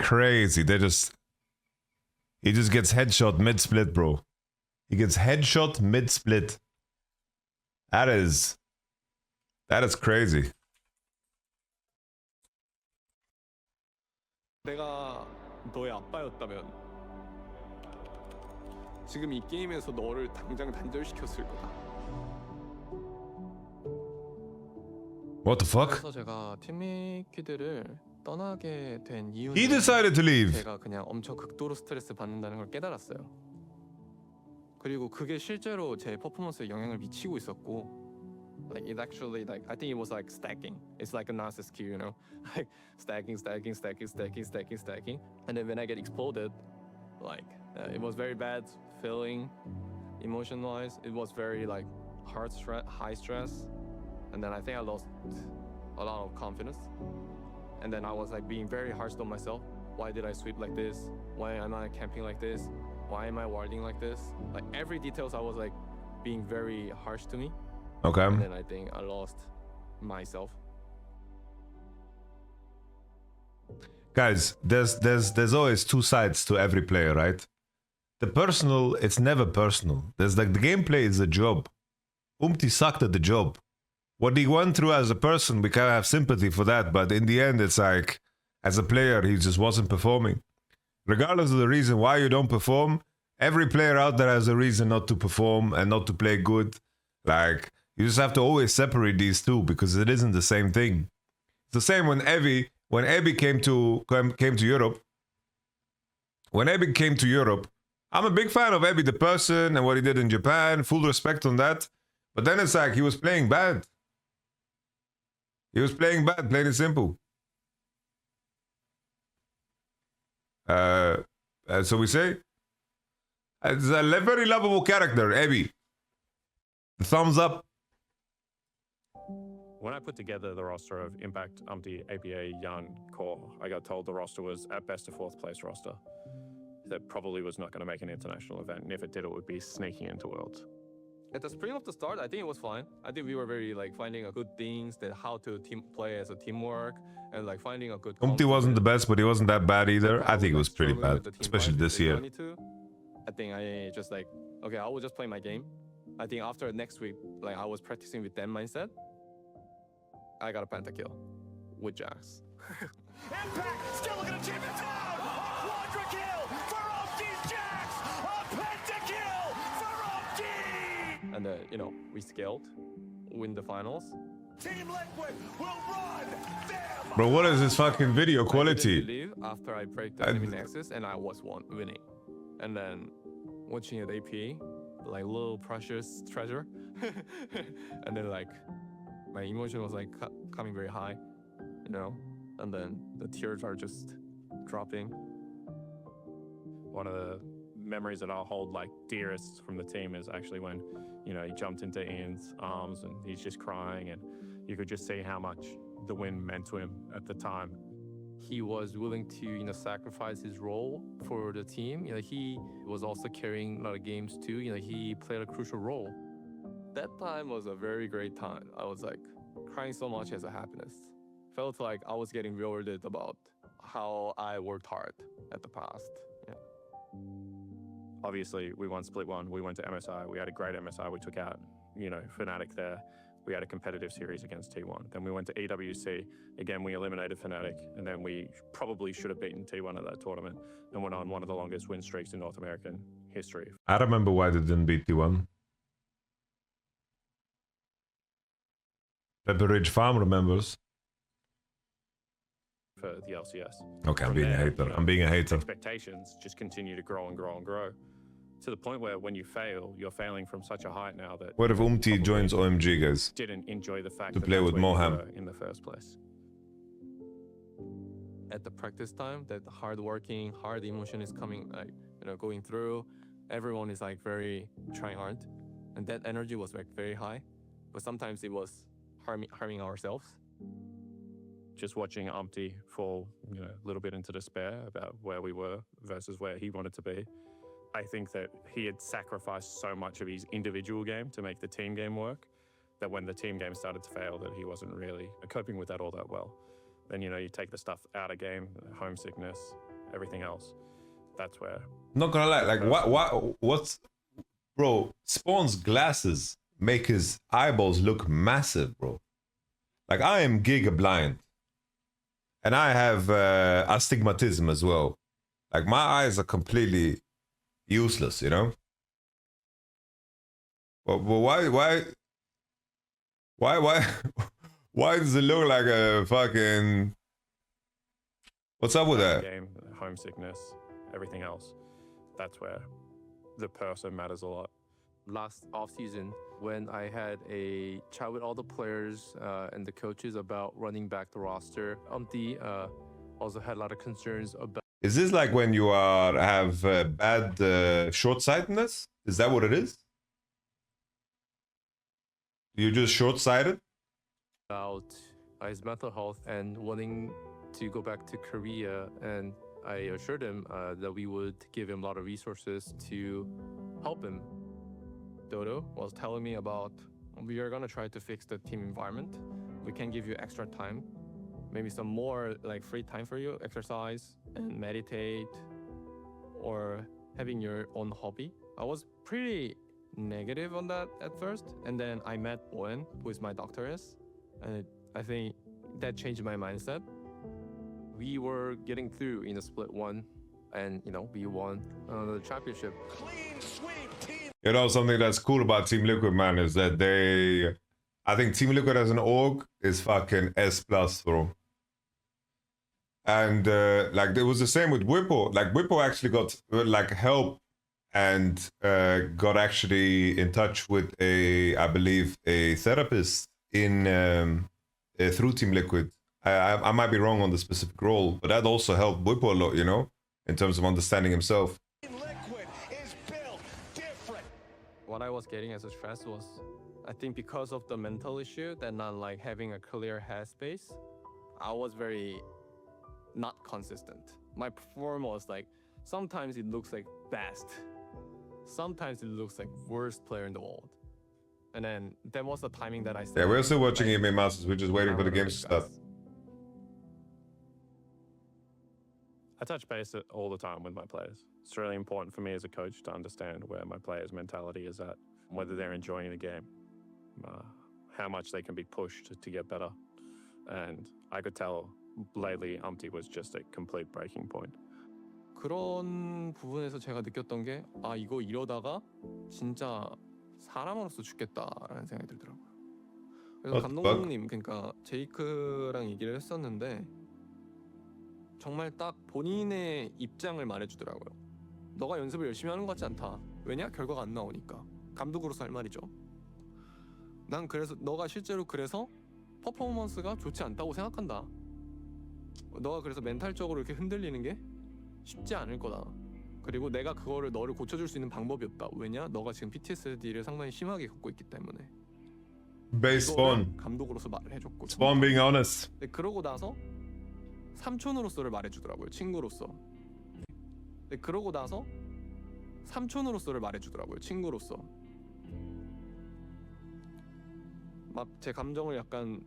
crazy. He just gets headshot mid-split, bro. He gets headshot mid-split. That is crazy. 내가 너의 아빠였다면 지금 이 게임에서 너를 당장 단절시켰을 거다. What the fuck? 그래서 제가 팀리퀴드를 떠나게 된 이유는 He decided to leave. 제가 그냥 엄청 극도로 스트레스 받는다는 걸 깨달았어요. 그리고 그게 실제로 제 퍼포먼스에 영향을 미치고 있었고, like it actually like I think it was like stacking. It's like a narcissist skill, you know, like stacking, and then when I get exploded, like it was very bad feeling, emotion-wise. It was very like high stress, and then I think I lost a lot of confidence. And then I was like being very harsh on myself. Why did I sweep like this? Why am I camping like this? Why am I warding like this? Like every details I was like being very harsh to me. Okay. And then I think I lost myself. Guys, there's always two sides to every player, right? The personal, it's never personal. There's like the gameplay is a job. UMTI sucked at the job. What he went through as a person, we kind of have sympathy for that, but in the end, it's like, as a player, he just wasn't performing. Regardless of the reason why you don't perform, every player out there has a reason not to perform and not to play good. Like, you just have to always separate these two because it isn't the same thing. It's the same when Ebi came to Europe. When Ebi came to Europe, I'm a big fan of Ebi the person and what he did in Japan, full respect on that. But then it's like he was playing bad. He was playing bad, plain and simple. So we say, it's a very lovable character, Ebi. Thumbs up. When I put together the roster of Impact, UMTI, APA, Young, Core, I got told the roster was at best a 4th place roster. That probably was not going to make an international event, and if it did, it would be sneaking into Worlds. At the spring of the start, I think it was fine. I think we were very like finding a good things, that how to play as a teamwork, and like finding a good. UMTI wasn't the best, but he wasn't that bad either. I think it was pretty bad, especially this year. I think I just like, okay, I will just play my game. I think after next week, like I was practicing with that mindset. I got a pentakill with Jax. Impact still looking to chip it down. A quadra kill for UMTI's Jax. A pentakill for UMTI. And then we scaled, win the finals. Team Liquid will run them. Bro, what is this fucking video quality? I didn't believe after I break the enemy nexus and I was winning. And then watching at AP, like little precious treasure. And then like my emotion was like coming very high, and then the tears are just dropping. One of the memories that I'll hold like dearest from the team is actually when, he jumped into Ian's arms and he's just crying, and you could just see how much the win meant to him at the time. He was willing to, sacrifice his role for the team. He was also carrying a lot of games too. He played a crucial role. That time was a very great time. I was like crying so much as a happiness. Felt like I was getting rewarded about how I worked hard at the past. Yeah. Obviously, we won Split 1. We went to MSI. We had a great MSI. We took out, Fnatic there. We had a competitive series against T1. Then we went to EWC. Again, we eliminated Fnatic. And then we probably should have beaten T1 at that tournament and went on one of the longest win streaks in North American history. I remember why they didn't beat T1. Pepper Ridge Farm remembers. For the LCS. Okay, I'm being a hater. I'm being a hater. Expectations just continue to grow and grow and grow. To the point where when you fail, you're failing from such a height now that... What if UMTI joins OMG, guys? Didn't enjoy the fact to that play with Moham in the first place. At the practice time, that hard emotion is coming, like, going through. Everyone is like very trying hard. And that energy was like very high. But sometimes it was harming ourselves. Just watching UMTI fall, a little bit into despair about where we were versus where he wanted to be. I think that he had sacrificed so much of his individual game to make the team game work that when the team game started to fail, that he wasn't really coping with that all that well. Then, you take the stuff out of game, homesickness, everything else, that's where. Not gonna lie, like what's bro? Spawn's glasses make his eyeballs look massive, bro. Like I am giga blind, and I have astigmatism as well. Like my eyes are completely useless, you know. But why why does it look like a fucking? What's up with that? Game, homesickness, everything else. That's where the person matters a lot. Last offseason, when I had a chat with all the players and the coaches about running back the roster, UMTI also had a lot of concerns about. Is this like when you have bad short-sightedness? Is that what it is? You're just short-sighted? His mental health and wanting to go back to Korea, and I assured him that we would give him a lot of resources to help him. Dodo was telling me about we are gonna try to fix the team environment. We can give you extra time, maybe some more like free time for you, exercise and meditate, or having your own hobby. I was pretty negative on that at first, and then I met Owen, who is my doctor, and I think that changed my mindset. We were getting through in a split one, and we won the championship. Clean sweep, team. You know, something that's cool about Team Liquid, man, is that I think Team Liquid as an org is fucking S+, bro. And like it was the same with Whippo. Like Whippo actually got like help and got actually in touch with I believe a therapist in through Team Liquid. I might be wrong on the specific role, but that also helped Whippo a lot, you know, in terms of understanding himself. Liquid is built different. What I was getting as a stress was, I think because of the mental issue, that not like having a clear headspace, I was very not consistent. My performance was like, sometimes it looks like best, sometimes it looks like worst player in the world. And then that was the timing that I said. Yeah, we're still watching EMA Masters. We're just waiting for the games to start. I touch base all the time with my players. It's really important for me as a coach to understand where my players' mentality is at, whether they're enjoying the game, how much they can be pushed to get better. And I could tell lately UMTI was just a complete breaking point. 그런 부분에서 제가 느꼈던 게, 이거 이러다가 진짜 사람으로서 죽겠다라는 생각이 들더라고요. 그래서 감독님, 그러니까 제이크랑 얘기를 했었는데 정말 딱 본인의 입장을 말해주더라고요. 너가 연습을 열심히 하는 것 같지 않다. 왜냐? 결과가 안 나오니까. 감독으로서 할 말이죠. 난 그래서 너가 실제로 그래서 퍼포먼스가 좋지 않다고 생각한다. 너가 그래서 멘탈적으로 이렇게 흔들리는 게 쉽지 않을 거다. 그리고 내가 그거를 너를 고쳐줄 수 있는 방법이 없다. 왜냐? 너가 지금 PTSD를 상당히 심하게 겪고 있기 때문에. Base Spawn. 감독으로서 말을 해줬고. Spawn being honest. 네, 그러고 나서 삼촌으로서를 말해주더라고요. 친구로서. 네, 그러고 나서 삼촌으로서를 말해주더라고요. 친구로서. 막 제 감정을 약간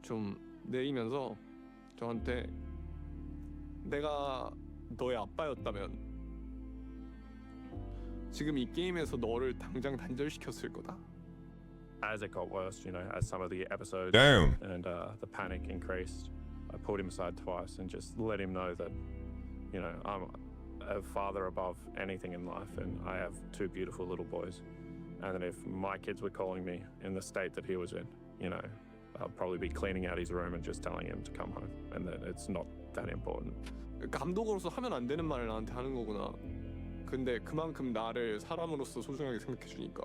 좀 내리면서 저한테 내가 너의 아빠였다면 지금 이 게임에서 너를 당장 단절시켰을 거다. As it got worse, as some of the episodes Damn. and the panic increased, I pulled him aside twice and just let him know that, I'm a father above anything in life, and I have two beautiful little boys. And that if my kids were calling me in the state that he was in, I'll probably be cleaning out his room and just telling him to come home, and that it's not that important. 감독으로서 하면 안 되는 말을 나한테 하는 거구나. 근데 그만큼 나를 사람으로서 소중하게 생각해 주니까.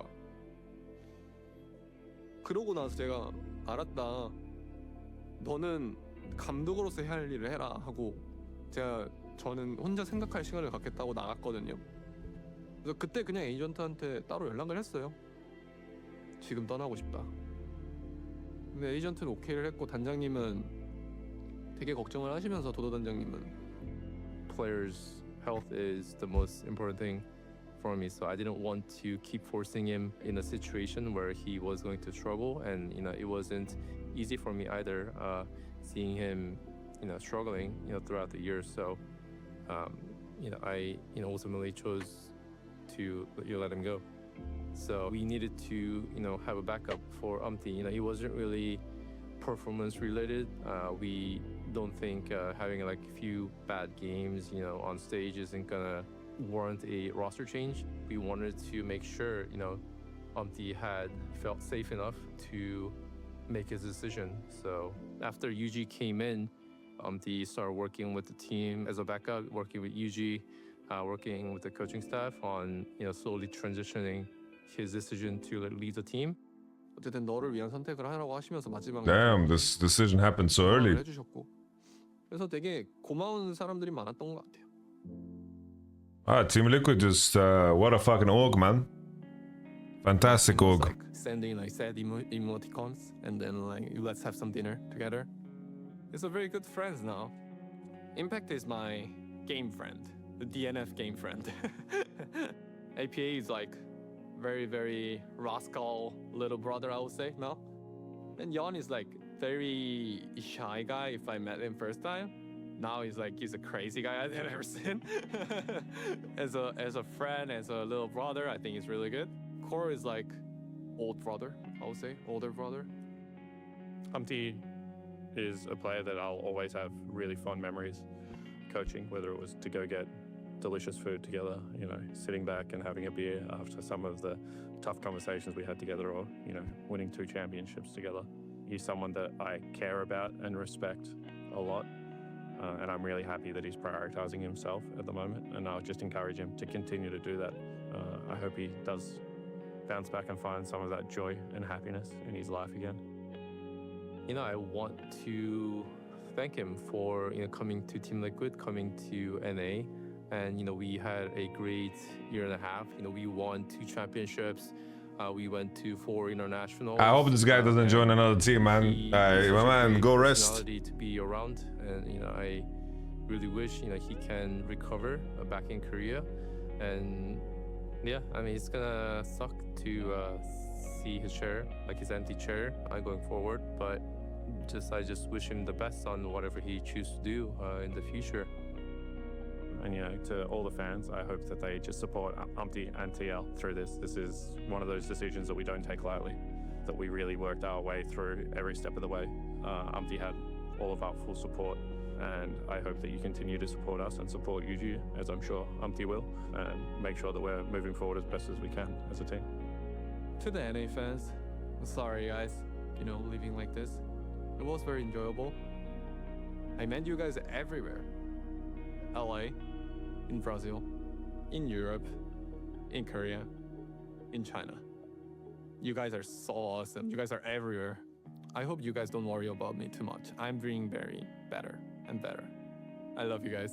그러고 나서 제가 알았다. 너는 감독으로서 해야 할 일을 해라 하고 저는 혼자 생각할 시간을 갖겠다고 나갔거든요. 그래서 그때 그냥 에이전트한테 따로 연락을 했어요. 지금 떠나고 싶다. 근데 에이전트는 오케이를 했고 단장님은 되게 걱정을 하시면서 도도 단장님은 players' health is the most important thing for me, so I didn't want to keep forcing him in a situation where he was going to struggle, and it wasn't easy for me either, seeing him struggling throughout the years. So I ultimately chose to let him go. So we needed to have a backup for UMTI. It wasn't really performance related. We don't think having like a few bad games on stage isn't gonna warrant a roster change. We wanted to make sure UMTI had felt safe enough to make his decision. So after Yuji came in, UMTI started working with the team as a backup, working with Yuji, working with the coaching staff on slowly transitioning his decision to lead the team. 어쨌든 너를 위한 선택을 하라고 하시면서 마지막에 Damn, this decision happened so early. 해주셨고, 그래서 되게 고마운 사람들이 많았던 것 같아요. Team Liquid just what a fucking org, man. Fantastic org. Like sending like sad emoticons and then like let's have some dinner together. It's a very good friends now. Impact is my game friend, the DNF game friend. APA is like very, very rascal little brother, I would say now. And Yon is like very shy guy. If I met him first time, now he's a crazy guy I've ever seen. as a friend, as a little brother, I think he's really good. Core is like old brother, I would say, older brother. UMTI is a player that I'll always have really fond memories coaching, whether it was to go get delicious food together, sitting back and having a beer after some of the tough conversations we had together, or, winning 2 championships together. He's someone that I care about and respect a lot. And I'm really happy that he's prioritizing himself at the moment. And I'll just encourage him to continue to do that. I hope he does bounce back and find some of that joy and happiness in his life again. I want to thank him for coming to Team Liquid, coming to NA, and we had a great year and a half. We won 2 championships. We went to 4 internationals. I hope this guy doesn't join another team, man. My man, go rest. To be around, and I really wish he can recover back in Korea. And yeah, I mean, it's gonna suck to see his chair, like his empty chair, going forward. But I just wish him the best on whatever he chooses to do in the future. And to all the fans, I hope that they just support UMTI and TL through this. This is one of those decisions that we don't take lightly, that we really worked our way through every step of the way. UMTI had all of our full support, and I hope that you continue to support us and support Yuji, as I'm sure UMTI will, and make sure that we're moving forward as best as we can as a team. To the NA fans, I'm sorry guys, leaving like this. It was very enjoyable. I met you guys everywhere. LA, in Brazil, in Europe, in Korea, in China. You guys are so awesome. You guys are everywhere. I hope you guys don't worry about me too much. I'm being very better and better. I love you guys.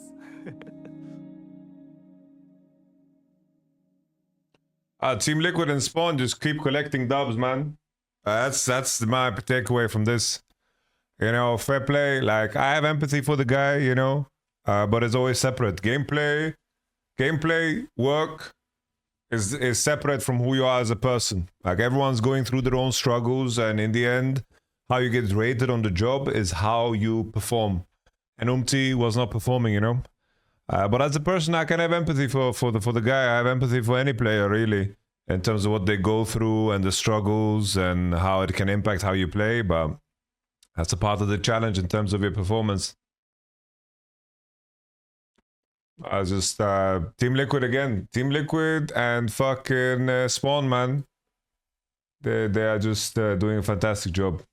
Team Liquid and Spawn just keep collecting dubs, man. That's my takeaway from this. Fair play. Like, I have empathy for the guy, but it's always separate. Gameplay work is separate from who you are as a person. Like, everyone's going through their own struggles, and in the end, how you get rated on the job is how you perform. And UMTI was not performing, But as a person, I can have empathy for the guy. I have empathy for any player, really, in terms of what they go through and the struggles and how it can impact how you play. But that's a part of the challenge in terms of your performance. Just Team Liquid again. Team Liquid and fucking Spawn, man. They are just doing a fantastic job.